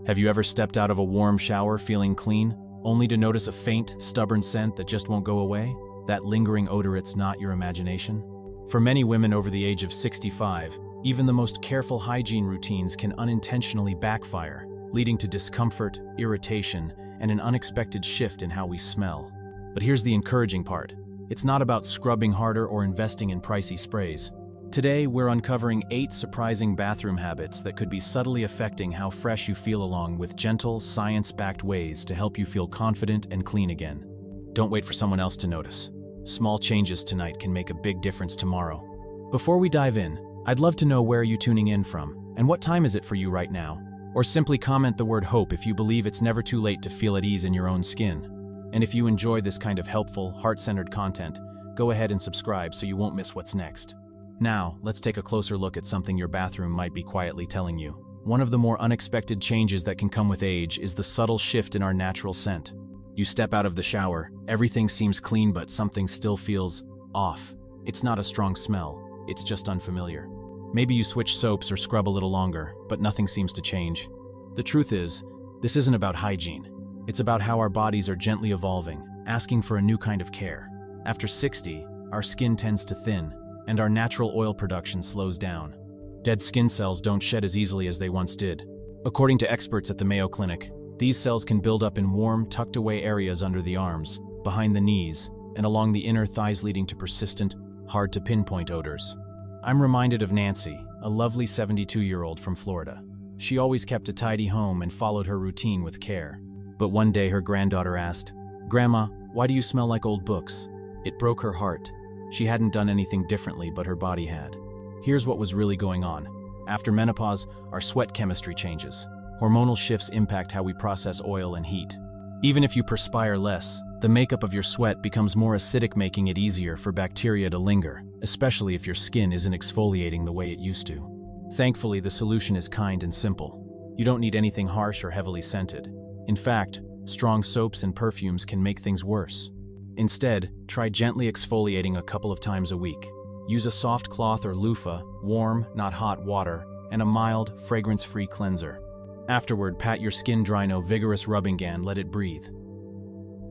Have you ever stepped out of a warm shower feeling clean, only to notice a faint, stubborn scent that just won't go away? That lingering odor, it's not your imagination? For many women over the age of 65, even the most careful hygiene routines can unintentionally backfire, leading to discomfort, irritation, and an unexpected shift in how we smell. But here's the encouraging part. It's not about scrubbing harder or investing in pricey sprays. Today, we're uncovering 8 surprising bathroom habits that could be subtly affecting how fresh you feel, along with gentle, science-backed ways to help you feel confident and clean again. Don't wait for someone else to notice. Small changes tonight can make a big difference tomorrow. Before we dive in, I'd love to know where you're tuning in from, and what time is it for you right now? Or simply comment the word HOPE if you believe it's never too late to feel at ease in your own skin. And if you enjoy this kind of helpful, heart-centered content, go ahead and subscribe so you won't miss what's next. Now, let's take a closer look at something your bathroom might be quietly telling you. One of the more unexpected changes that can come with age is the subtle shift in our natural scent. You step out of the shower, everything seems clean, but something still feels off. It's not a strong smell, it's just unfamiliar. Maybe you switch soaps or scrub a little longer, but nothing seems to change. The truth is, this isn't about hygiene. It's about how our bodies are gently evolving, asking for a new kind of care. After 60, our skin tends to thin, and our natural oil production slows down. Dead skin cells don't shed as easily as they once did. According to experts at the Mayo Clinic, these cells can build up in warm, tucked-away areas under the arms, behind the knees, and along the inner thighs, leading to persistent, hard-to-pinpoint odors. I'm reminded of Nancy, a lovely 72-year-old from Florida. She always kept a tidy home and followed her routine with care. But one day her granddaughter asked, "Grandma, why do you smell like old books?" It broke her heart. She hadn't done anything differently, but her body had. Here's what was really going on. After menopause, our sweat chemistry changes. Hormonal shifts impact how we process oil and heat. Even if you perspire less, the makeup of your sweat becomes more acidic, making it easier for bacteria to linger, especially if your skin isn't exfoliating the way it used to. Thankfully, the solution is kind and simple. You don't need anything harsh or heavily scented. In fact, strong soaps and perfumes can make things worse. Instead, try gently exfoliating a couple of times a week. Use a soft cloth or loofah, warm, not hot water, and a mild, fragrance-free cleanser. Afterward, pat your skin dry, no vigorous rubbing, and let it breathe.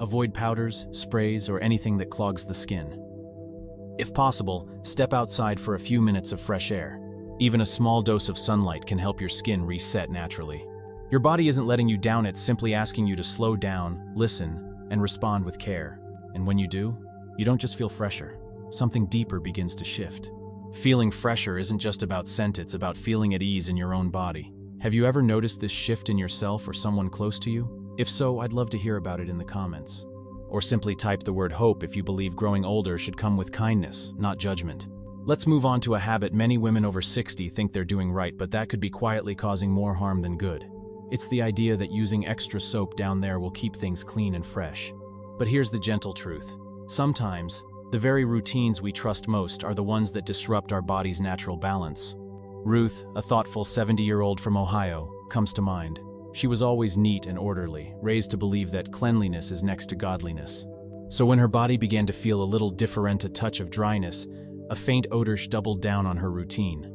Avoid powders, sprays, or anything that clogs the skin. If possible, step outside for a few minutes of fresh air. Even a small dose of sunlight can help your skin reset naturally. Your body isn't letting you down, it's simply asking you to slow down, listen, and respond with care. And when you do, you don't just feel fresher. Something deeper begins to shift. Feeling fresher isn't just about scent, it's about feeling at ease in your own body. Have you ever noticed this shift in yourself or someone close to you? If so, I'd love to hear about it in the comments. Or simply type the word HOPE if you believe growing older should come with kindness, not judgment. Let's move on to a habit many women over 60 think they're doing right, but that could be quietly causing more harm than good. It's the idea that using extra soap down there will keep things clean and fresh. But here's the gentle truth. Sometimes, the very routines we trust most are the ones that disrupt our body's natural balance. Ruth, a thoughtful 70-year-old from Ohio, comes to mind. She was always neat and orderly, raised to believe that cleanliness is next to godliness. So when her body began to feel a little different, a touch of dryness, a faint odor doubled down on her routine.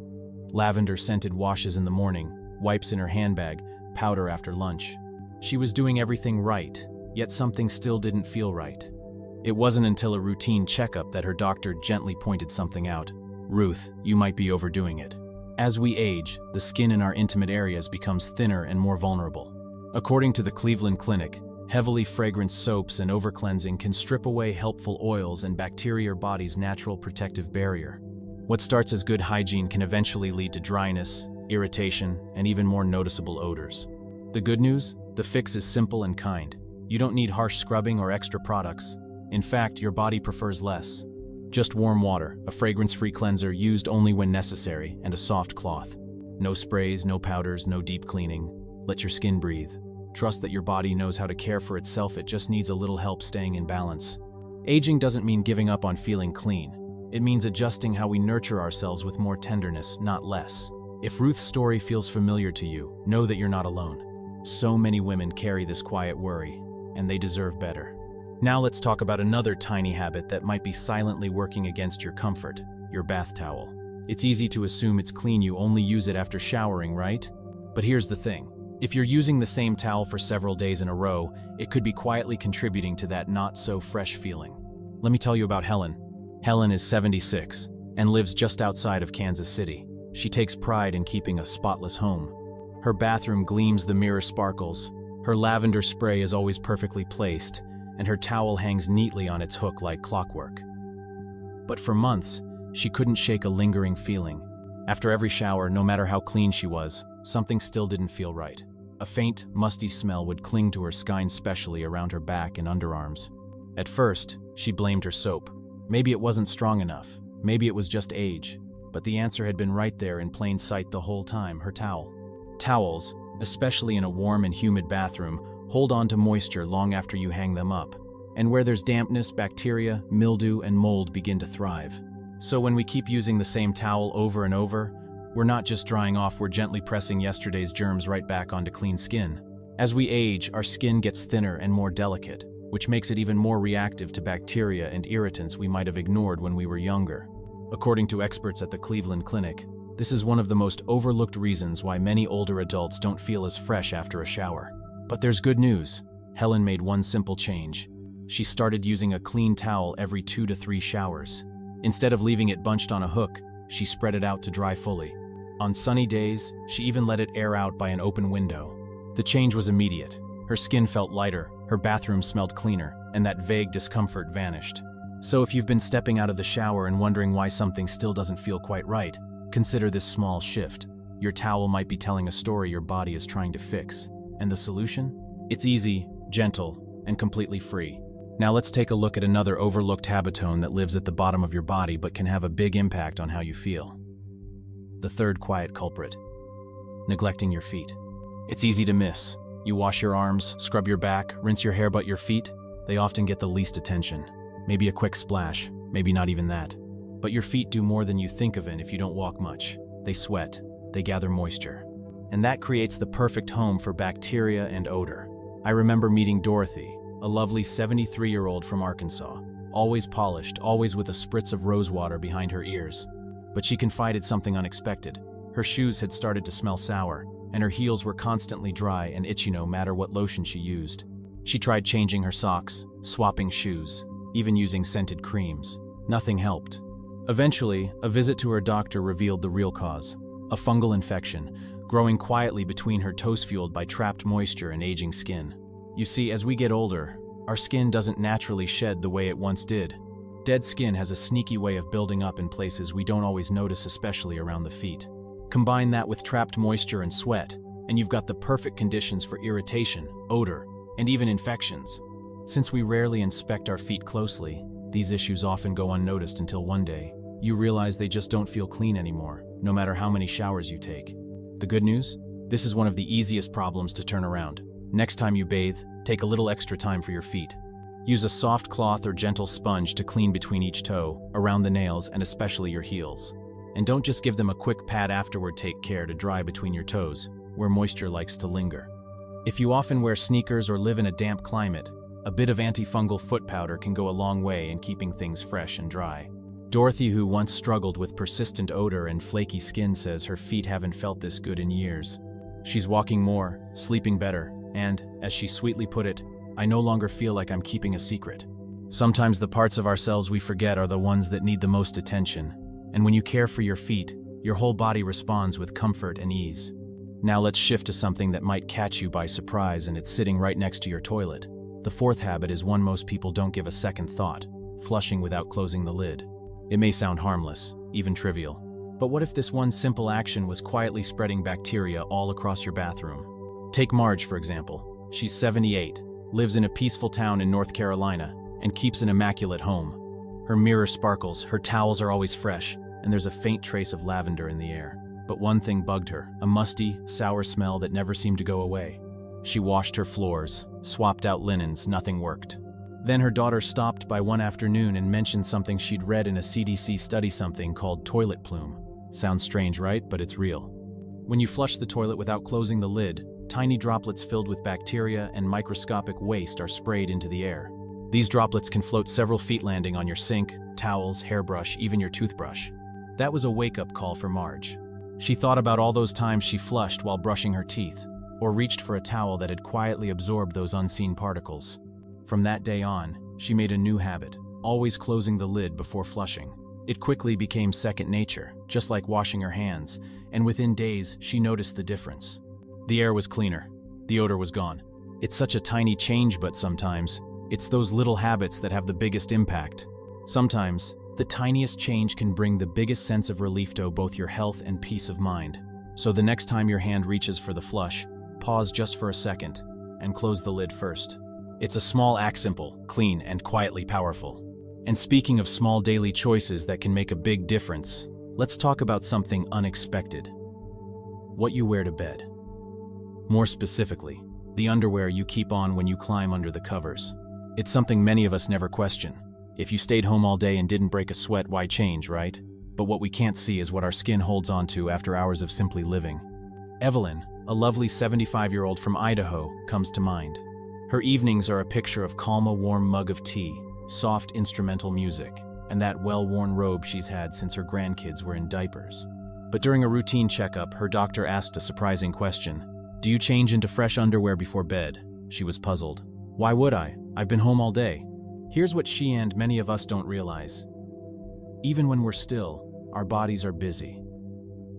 Lavender-scented washes in the morning, wipes in her handbag, powder after lunch. She was doing everything right, yet something still didn't feel right. It wasn't until a routine checkup that her doctor gently pointed something out. "Ruth, you might be overdoing it." As we age, the skin in our intimate areas becomes thinner and more vulnerable. According to the Cleveland Clinic, heavily fragranced soaps and overcleansing can strip away helpful oils and bacteria, your body's natural protective barrier. What starts as good hygiene can eventually lead to dryness, irritation, and even more noticeable odors. The good news? The fix is simple and kind. You don't need harsh scrubbing or extra products. In fact, your body prefers less. Just warm water, a fragrance-free cleanser used only when necessary, and a soft cloth. No sprays, no powders, no deep cleaning. Let your skin breathe. Trust that your body knows how to care for itself, it just needs a little help staying in balance. Aging doesn't mean giving up on feeling clean. It means adjusting how we nurture ourselves with more tenderness, not less. If Ruth's story feels familiar to you, know that you're not alone. So many women carry this quiet worry, and they deserve better. Now let's talk about another tiny habit that might be silently working against your comfort, your bath towel. It's easy to assume it's clean, you only use it after showering, right? But here's the thing. If you're using the same towel for several days in a row, it could be quietly contributing to that not-so-fresh feeling. Let me tell you about Helen. Helen is 76 and lives just outside of Kansas City. She takes pride in keeping a spotless home. Her bathroom gleams, the mirror sparkles, her lavender spray is always perfectly placed, and her towel hangs neatly on its hook like clockwork. But for months, she couldn't shake a lingering feeling. After every shower, no matter how clean she was, something still didn't feel right. A faint, musty smell would cling to her skin, especially around her back and underarms. At first, she blamed her soap. Maybe it wasn't strong enough. Maybe it was just age. But the answer had been right there in plain sight the whole time: her towel. Towels, especially in a warm and humid bathroom, hold on to moisture long after you hang them up. And where there's dampness, bacteria, mildew, and mold begin to thrive. So when we keep using the same towel over and over, we're not just drying off, we're gently pressing yesterday's germs right back onto clean skin. As we age, our skin gets thinner and more delicate, which makes it even more reactive to bacteria and irritants we might have ignored when we were younger. According to experts at the Cleveland Clinic, this is one of the most overlooked reasons why many older adults don't feel as fresh after a shower. But there's good news. Helen made one simple change. She started using a clean towel every 2 to 3 showers. Instead of leaving it bunched on a hook, she spread it out to dry fully. On sunny days, she even let it air out by an open window. The change was immediate. Her skin felt lighter, her bathroom smelled cleaner, and that vague discomfort vanished. So if you've been stepping out of the shower and wondering why something still doesn't feel quite right, consider this small shift. Your towel might be telling a story your body is trying to fix. And the solution? It's easy, gentle, and completely free. Now let's take a look at another overlooked habitone that lives at the bottom of your body but can have a big impact on how you feel. The third quiet culprit: neglecting your feet. It's easy to miss. You wash your arms, scrub your back, rinse your hair, but your feet, they often get the least attention. Maybe a quick splash, maybe not even that. But your feet do more than you think of if you don't walk much. They sweat, they gather moisture. And that creates the perfect home for bacteria and odor. I remember meeting Dorothy, a lovely 73-year-old from Arkansas, always polished, always with a spritz of rose water behind her ears. But she confided something unexpected. Her shoes had started to smell sour, and her heels were constantly dry and itchy no matter what lotion she used. She tried changing her socks, swapping shoes, even using scented creams. Nothing helped. Eventually, a visit to her doctor revealed the real cause: a fungal infection, growing quietly between her toes, fueled by trapped moisture and aging skin. You see, as we get older, our skin doesn't naturally shed the way it once did. Dead skin has a sneaky way of building up in places we don't always notice, especially around the feet. Combine that with trapped moisture and sweat, and you've got the perfect conditions for irritation, odor, and even infections. Since we rarely inspect our feet closely, these issues often go unnoticed until one day you realize they just don't feel clean anymore, no matter how many showers you take. The good news? This is one of the easiest problems to turn around. Next time you bathe, take a little extra time for your feet. Use a soft cloth or gentle sponge to clean between each toe, around the nails, and especially your heels. And don't just give them a quick pat afterward, take care to dry between your toes, where moisture likes to linger. If you often wear sneakers or live in a damp climate, a bit of antifungal foot powder can go a long way in keeping things fresh and dry. Dorothy, who once struggled with persistent odor and flaky skin, says her feet haven't felt this good in years. She's walking more, sleeping better, and, as she sweetly put it, "I no longer feel like I'm keeping a secret." Sometimes the parts of ourselves we forget are the ones that need the most attention. And when you care for your feet, your whole body responds with comfort and ease. Now let's shift to something that might catch you by surprise, and it's sitting right next to your toilet. The fourth habit is one most people don't give a second thought: flushing without closing the lid. It may sound harmless, even trivial. But what if this one simple action was quietly spreading bacteria all across your bathroom? Take Marge, for example. She's 78, lives in a peaceful town in North Carolina, and keeps an immaculate home. Her mirror sparkles, her towels are always fresh, and there's a faint trace of lavender in the air. But one thing bugged her: a musty, sour smell that never seemed to go away. She washed her floors, swapped out linens, nothing worked. Then her daughter stopped by one afternoon and mentioned something she'd read in a CDC study, something called toilet plume. Sounds strange, right? But it's real. When you flush the toilet without closing the lid, tiny droplets filled with bacteria and microscopic waste are sprayed into the air. These droplets can float several feet, landing on your sink, towels, hairbrush, even your toothbrush. That was a wake-up call for Marge. She thought about all those times she flushed while brushing her teeth, or reached for a towel that had quietly absorbed those unseen particles. From that day on, she made a new habit, always closing the lid before flushing. It quickly became second nature, just like washing her hands, and within days, she noticed the difference. The air was cleaner. The odor was gone. It's such a tiny change, but sometimes, it's those little habits that have the biggest impact. Sometimes, the tiniest change can bring the biggest sense of relief to both your health and peace of mind. So the next time your hand reaches for the flush, pause just for a second and close the lid first. It's a small act, simple, clean, and quietly powerful. And speaking of small daily choices that can make a big difference, let's talk about something unexpected. What you wear to bed. More specifically, the underwear you keep on when you climb under the covers. It's something many of us never question. If you stayed home all day and didn't break a sweat, why change, right? But what we can't see is what our skin holds on to after hours of simply living. Evelyn, a lovely 75-year-old from Idaho, comes to mind. Her evenings are a picture of calm, a warm mug of tea, soft instrumental music, and that well-worn robe she's had since her grandkids were in diapers. But during a routine checkup, her doctor asked a surprising question. "Do you change into fresh underwear before bed?" She was puzzled. "Why would I? I've been home all day." Here's what she and many of us don't realize. Even when we're still, our bodies are busy.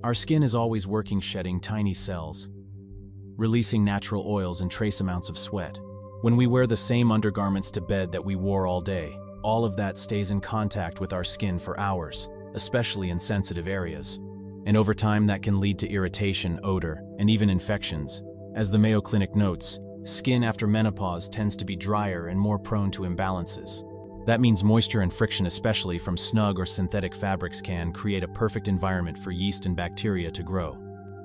Our skin is always working, shedding tiny cells, releasing natural oils and trace amounts of sweat. When we wear the same undergarments to bed that we wore all day, all of that stays in contact with our skin for hours, especially in sensitive areas. And over time, that can lead to irritation, odor, and even infections. As the Mayo Clinic notes, skin after menopause tends to be drier and more prone to imbalances. That means moisture and friction, especially from snug or synthetic fabrics, can create a perfect environment for yeast and bacteria to grow.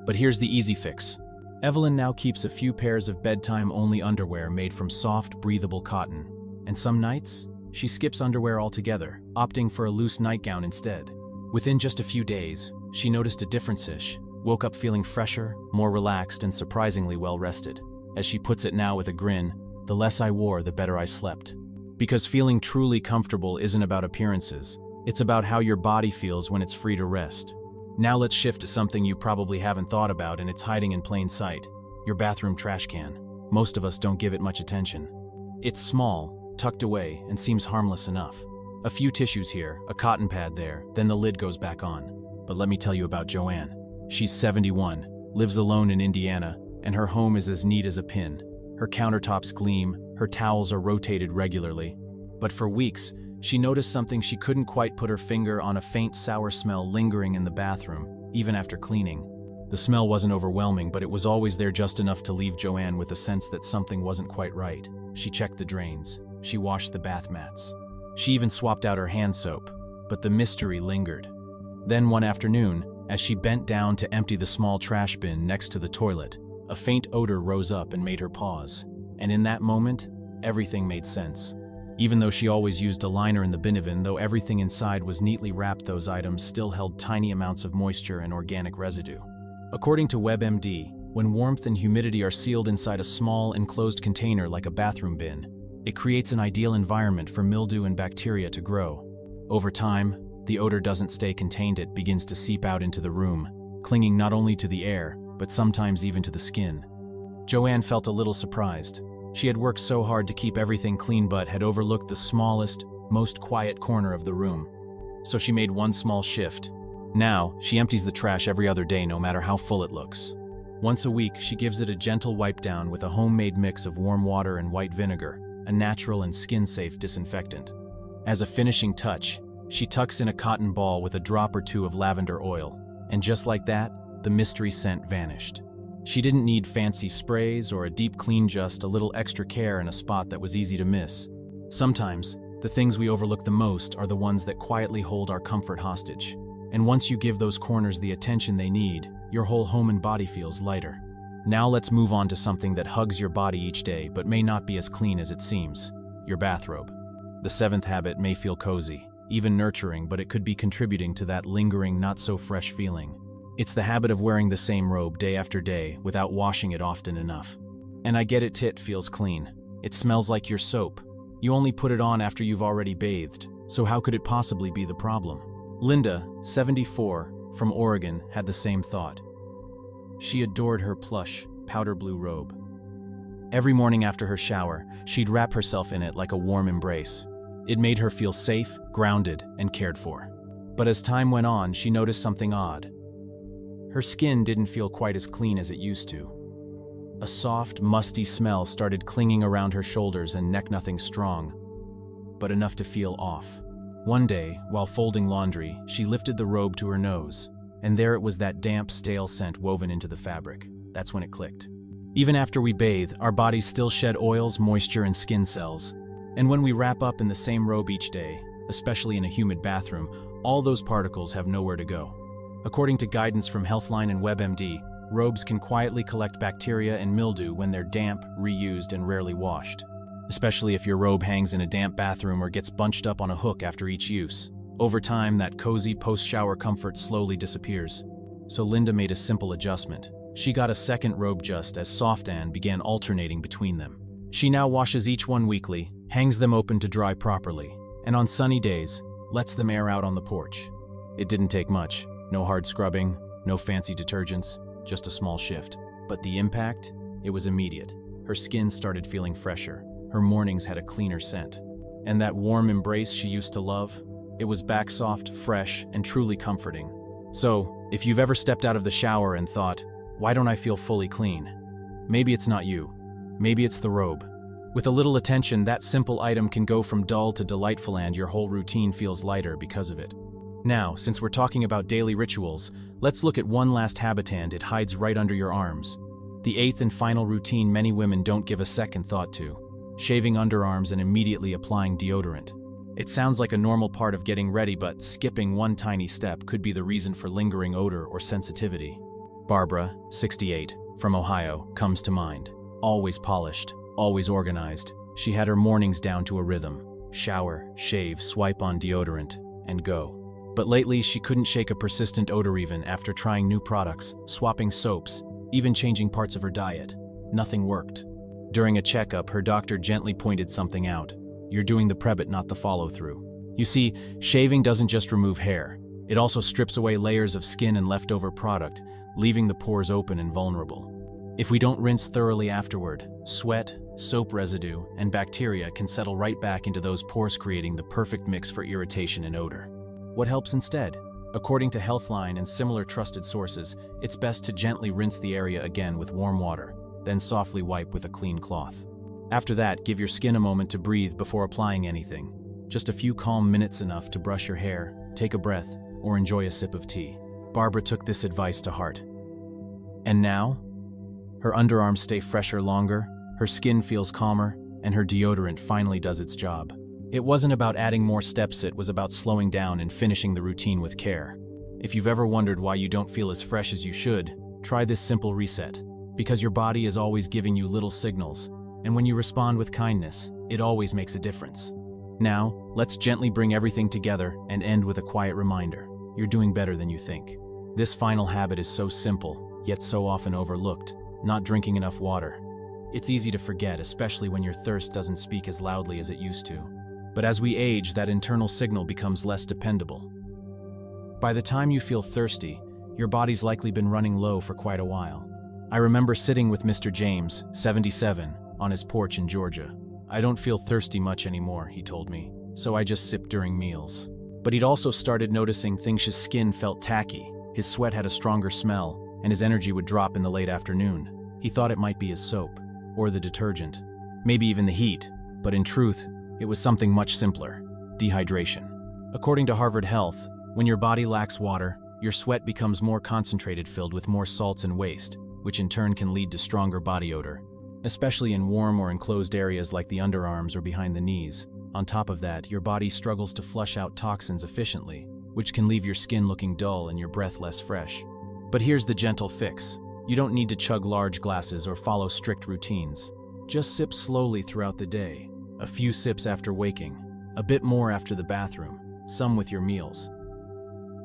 But here's the easy fix. Evelyn now keeps a few pairs of bedtime-only underwear made from soft, breathable cotton. And some nights, she skips underwear altogether, opting for a loose nightgown instead. Within just a few days, she noticed a difference. Woke up feeling fresher, more relaxed, and surprisingly well-rested. As she puts it now with a grin, "The less I wore, the better I slept." Because feeling truly comfortable isn't about appearances. It's about how your body feels when it's free to rest. Now let's shift to something you probably haven't thought about, and it's hiding in plain sight. Your bathroom trash can. Most of us don't give it much attention. It's small, tucked away, and seems harmless enough. A few tissues here, a cotton pad there, then the lid goes back on. But let me tell you about Joanne. She's 71, lives alone in Indiana, and her home is as neat as a pin. Her countertops gleam, her towels are rotated regularly. But for weeks, she noticed something she couldn't quite put her finger on: a faint sour smell lingering in the bathroom, even after cleaning. The smell wasn't overwhelming, but it was always there, just enough to leave Joanne with a sense that something wasn't quite right. She checked the drains. She washed the bath mats. She even swapped out her hand soap. But the mystery lingered. Then one afternoon, as she bent down to empty the small trash bin next to the toilet, a faint odor rose up and made her pause. And in that moment, everything made sense. Even though she always used a liner in the bin, though everything inside was neatly wrapped, those items still held tiny amounts of moisture and organic residue. According to WebMD, when warmth and humidity are sealed inside a small, enclosed container like a bathroom bin, it creates an ideal environment for mildew and bacteria to grow. Over time, the odor doesn't stay contained, it begins to seep out into the room, clinging not only to the air, but sometimes even to the skin. Joanne felt a little surprised. She had worked so hard to keep everything clean, but had overlooked the smallest, most quiet corner of the room. So she made one small shift. Now, she empties the trash every other day, no matter how full it looks. Once a week, she gives it a gentle wipe down with a homemade mix of warm water and white vinegar, a natural and skin-safe disinfectant. As a finishing touch, she tucks in a cotton ball with a drop or two of lavender oil. And just like that, the mystery scent vanished. She didn't need fancy sprays or a deep clean, just a little extra care in a spot that was easy to miss. Sometimes, the things we overlook the most are the ones that quietly hold our comfort hostage. And once you give those corners the attention they need, your whole home and body feels lighter. Now let's move on to something that hugs your body each day but may not be as clean as it seems: your bathrobe. The seventh habit may feel cozy, even nurturing, but it could be contributing to that lingering, not-so-fresh feeling. It's the habit of wearing the same robe day after day without washing it often enough. And I get it, it feels clean. It smells like your soap. You only put it on after you've already bathed, so how could it possibly be the problem? Linda, 74, from Oregon, had the same thought. She adored her plush, powder blue robe. Every morning after her shower, she'd wrap herself in it like a warm embrace. It made her feel safe, grounded, and cared for. But as time went on, she noticed something odd. Her skin didn't feel quite as clean as it used to. A soft, musty smell started clinging around her shoulders and neck, nothing strong, but enough to feel off. One day, while folding laundry, she lifted the robe to her nose, and there it was, that damp, stale scent woven into the fabric. That's when it clicked. Even after we bathe, our bodies still shed oils, moisture, and skin cells. And when we wrap up in the same robe each day, especially in a humid bathroom, all those particles have nowhere to go. According to guidance from Healthline and WebMD, robes can quietly collect bacteria and mildew when they're damp, reused, and rarely washed. Especially if your robe hangs in a damp bathroom or gets bunched up on a hook after each use. Over time, that cozy post-shower comfort slowly disappears. So Linda made a simple adjustment. She got a second robe just as soft and began alternating between them. She now washes each one weekly, hangs them open to dry properly, and on sunny days, lets them air out on the porch. It didn't take much. No hard scrubbing, no fancy detergents, just a small shift. But the impact? It was immediate. Her skin started feeling fresher. Her mornings had a cleaner scent. And that warm embrace she used to love? It was back, soft, fresh, and truly comforting. So, if you've ever stepped out of the shower and thought, why don't I feel fully clean? Maybe it's not you. Maybe it's the robe. With a little attention, that simple item can go from dull to delightful, and your whole routine feels lighter because of it. Now, since we're talking about daily rituals, let's look at one last habit, and it hides right under your arms. The eighth and final routine many women don't give a second thought to: shaving underarms and immediately applying deodorant. It sounds like a normal part of getting ready, but skipping one tiny step could be the reason for lingering odor or sensitivity. Barbara, 68, from Ohio, comes to mind. Always polished, always organized. She had her mornings down to a rhythm. Shower, shave, swipe on deodorant, and go. But lately, she couldn't shake a persistent odor even after trying new products, swapping soaps, even changing parts of her diet. Nothing worked. During a checkup, her doctor gently pointed something out. You're doing the prebit, not the follow-through. You see, shaving doesn't just remove hair. It also strips away layers of skin and leftover product, leaving the pores open and vulnerable. If we don't rinse thoroughly afterward, sweat, soap residue, and bacteria can settle right back into those pores, creating the perfect mix for irritation and odor. What helps instead? According to Healthline and similar trusted sources, it's best to gently rinse the area again with warm water, then softly wipe with a clean cloth. After that, give your skin a moment to breathe before applying anything. Just a few calm minutes, enough to brush your hair, take a breath, or enjoy a sip of tea. Barbara took this advice to heart. And now? Her underarms stay fresher longer, her skin feels calmer, and her deodorant finally does its job. It wasn't about adding more steps, it was about slowing down and finishing the routine with care. If you've ever wondered why you don't feel as fresh as you should, try this simple reset. Because your body is always giving you little signals, and when you respond with kindness, it always makes a difference. Now, let's gently bring everything together and end with a quiet reminder. You're doing better than you think. This final habit is so simple, yet so often overlooked: not drinking enough water. It's easy to forget, especially when your thirst doesn't speak as loudly as it used to. But as we age, that internal signal becomes less dependable. By the time you feel thirsty, your body's likely been running low for quite a while. I remember sitting with Mr. James, 77, on his porch in Georgia. I don't feel thirsty much anymore, he told me, so I just sip during meals. But he'd also started noticing things. His skin felt tacky, his sweat had a stronger smell, and his energy would drop in the late afternoon. He thought it might be his soap, or the detergent, maybe even the heat, but in truth, it was something much simpler: dehydration. According to Harvard Health, when your body lacks water, your sweat becomes more concentrated, filled with more salts and waste, which in turn can lead to stronger body odor, especially in warm or enclosed areas like the underarms or behind the knees. On top of that, your body struggles to flush out toxins efficiently, which can leave your skin looking dull and your breath less fresh. But here's the gentle fix. You don't need to chug large glasses or follow strict routines. Just sip slowly throughout the day. A few sips after waking, a bit more after the bathroom, some with your meals.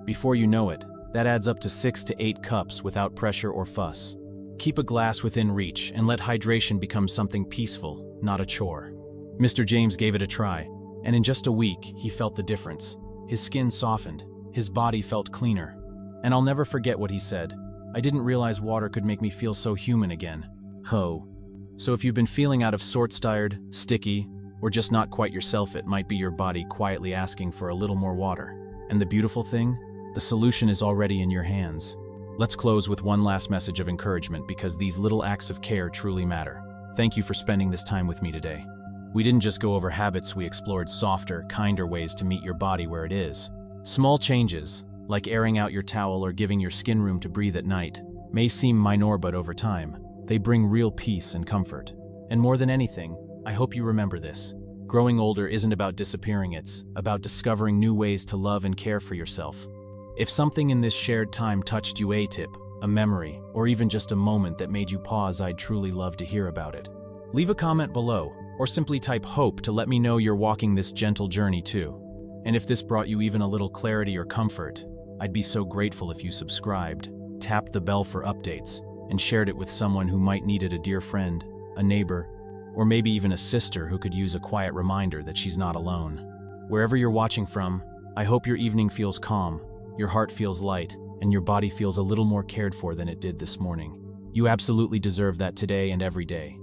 Before you know it, that adds up to 6 to 8 cups without pressure or fuss. Keep a glass within reach and let hydration become something peaceful, not a chore. Mr. James gave it a try, and in just a week, he felt the difference. His skin softened, his body felt cleaner. And I'll never forget what he said: I didn't realize water could make me feel so human again. Ho. So if you've been feeling out of sorts, tired, sticky, or just not quite yourself, it might be your body quietly asking for a little more water. And the beautiful thing? The solution is already in your hands. Let's close with one last message of encouragement, because these little acts of care truly matter. Thank you for spending this time with me today. We didn't just go over habits, we explored softer, kinder ways to meet your body where it is. Small changes, like airing out your towel or giving your skin room to breathe at night, may seem minor, but over time, they bring real peace and comfort. And more than anything, I hope you remember this. Growing older isn't about disappearing, it's about discovering new ways to love and care for yourself. If something in this shared time touched you, a tip, a memory, or even just a moment that made you pause, I'd truly love to hear about it. Leave a comment below, or simply type hope to let me know you're walking this gentle journey too. And if this brought you even a little clarity or comfort, I'd be so grateful if you subscribed, tapped the bell for updates, and shared it with someone who might need it, a dear friend, a neighbor, or maybe even a sister who could use a quiet reminder that she's not alone. Wherever you're watching from, I hope your evening feels calm, your heart feels light, and your body feels a little more cared for than it did this morning. You absolutely deserve that today and every day.